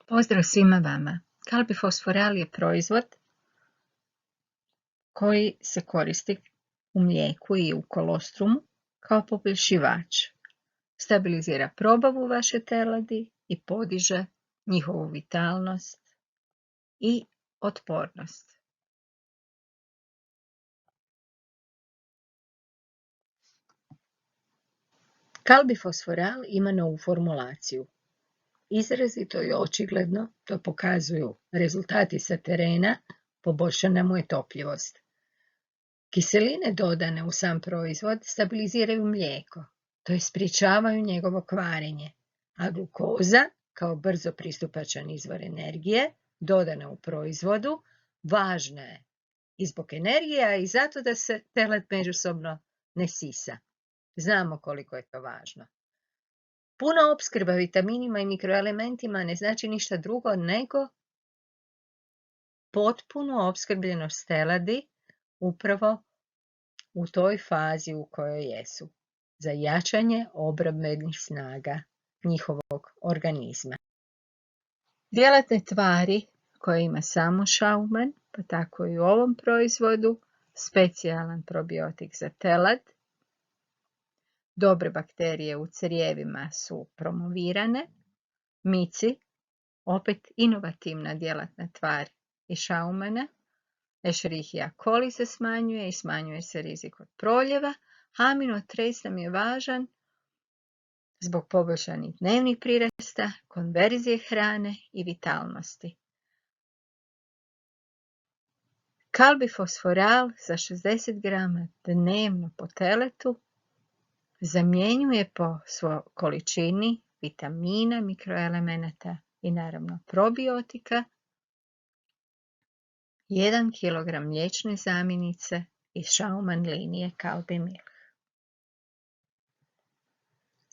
Pozdrav svima vama. Kalbifosforal je proizvod koji se koristi u mlijeku i u kolostrumu kao poboljšivač. Stabilizira probavu vaše teladi i podiže njihovu vitalnost i otpornost. Kalbifosforal ima novu formulaciju. Izrazito i očigledno to pokazuju rezultati sa terena, poboljšana mu je topljivost. Kiseline dodane u sam proizvod stabiliziraju mlijeko, to je sprječavaju njegovo kvarenje, a glukoza, kao brzo pristupačan izvor energije, dodana u proizvodu, važna je i zbog energije, a i zato da se telad međusobno ne sisa. Znamo koliko je to važno. Puna opskrba vitaminima i mikroelementima ne znači ništa drugo nego potpunu opskrbljenost teladi upravo u toj fazi u kojoj jesu, za jačanje obrambenih snaga njihovog organizma. Djelatne tvari koje ima samo Schaumann, pa tako i u ovom proizvodu, specijalan probiotik za telad, dobre bakterije u crijevima su promovirane, mici, opet inovativna djelatna tvar iz Schaumana, Escherichia coli se smanjuje i smanjuje se rizik od proljeva. Aminotres nam je važan zbog poboljšanih dnevnih prirasta, konverzije hrane i vitalnosti. Kalbifosforal za 60 grama dnevno po teletu zamjenjuje po svojoj količini vitamina, mikroelemenata i naravno probiotika 1 kg mliječne zamjenice iz Schaumann linije Kalbimilk.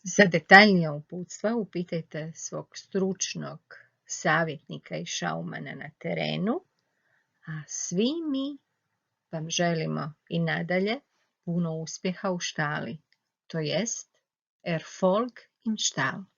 Za detaljnija uputstva upitajte svog stručnog savjetnika iz Schaumanna na terenu, a svi mi vam želimo i nadalje puno uspjeha u štali, to jest Erfolg im Stall.